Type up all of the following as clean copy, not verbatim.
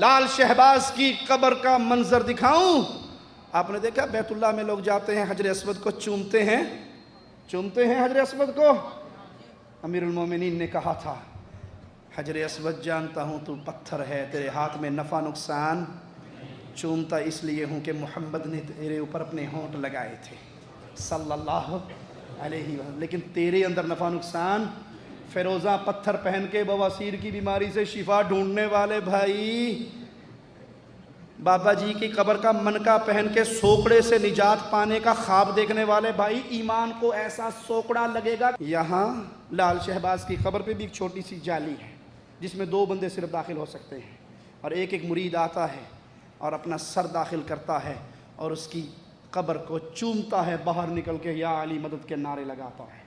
लाल शहबाज की कब्र का मंजर दिखाऊं। आपने देखा बैतुल्लाह में लोग जाते हैं, हजर अस्वद को चूमते हैं हजर अस्वद को। अमीरुल मोमिनीन ने कहा था, हजर अस्वद जानता हूँ तू पत्थर है, तेरे हाथ में नफ़ा नुकसान, चूमता इसलिए हूँ कि मोहम्मद ने तेरे ऊपर अपने होंठ लगाए थे सल्लल्लाहु अलैहि वसल्लम, लेकिन तेरे अंदर नफ़ा नुकसान। फ़िरोज़ा पत्थर पहन के बवासीर की बीमारी से शिफा ढूंढने वाले भाई, बाबा जी की कब्र का मनका पहन के सोकड़े से निजात पाने का ख्वाब देखने वाले भाई, ईमान को ऐसा सोकड़ा लगेगा। यहाँ लाल शहबाज की कब्र पे भी एक छोटी सी जाली है जिसमें 2 बंदे सिर्फ दाखिल हो सकते हैं, और एक एक मुरीद आता है और अपना सर दाखिल करता है और उसकी कब्र को चूमता है, बाहर निकल के या अली मदद के नारे लगाता है।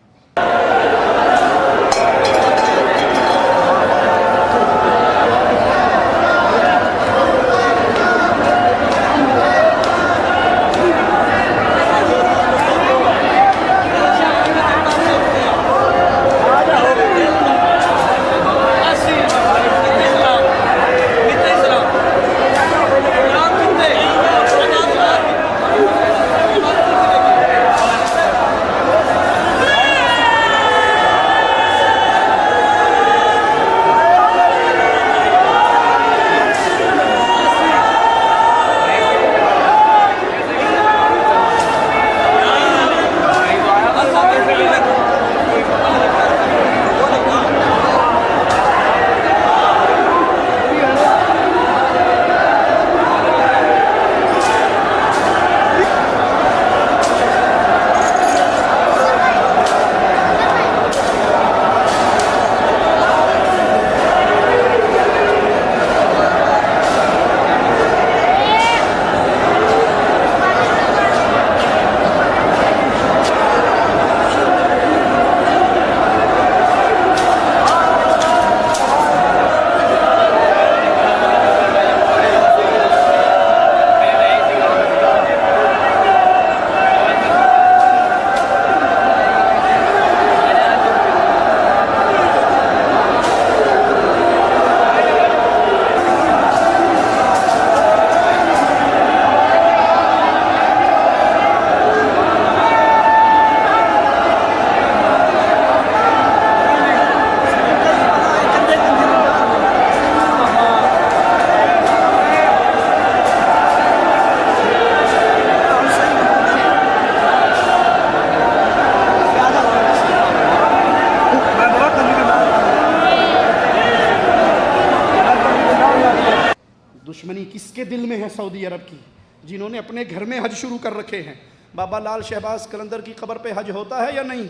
दुश्मनी किसके दिल में है सऊदी अरब की, जिन्होंने अपने घर में हज शुरू कर रखे हैं। बाबा लाल शहबाज कलंदर की कब्र पे हज होता है या नहीं?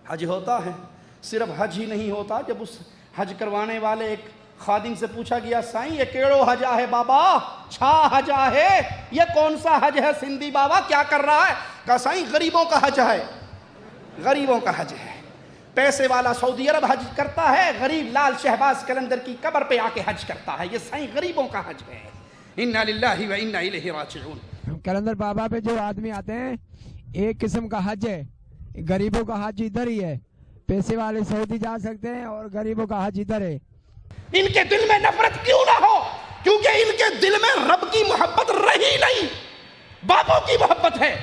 हज होता है। सिर्फ हज ही नहीं होता, जब उस हज करवाने वाले एक खादिम से पूछा गया, साईं ये केड़ो हज है बाबा, छा हज है, ये कौन सा हज है सिंधी बाबा, क्या कर रहा है? कहा साईं गरीबों का हज है, गरीबों का हज है। पैसे वाला सऊदी अरब हज करता है, गरीब लाल शहबाज कलंदर की कब्र पे आके हज करता है, ये साईं गरीबों का हज है। इन्ना लिल्लाहि व इन्ना इलैहि राजिऊन। कलंदर बाबा पे जो आदमी आते हैं, एक किस्म का हज है, गरीबों का हज इधर ही है। पैसे वाले सऊदी जा सकते हैं और गरीबों का हज इधर है। इनके दिल में नफरत क्यों ना हो? क्योंकि इनके दिल में रब की मोहब्बत रही नहीं, बाबों की मोहब्बत है।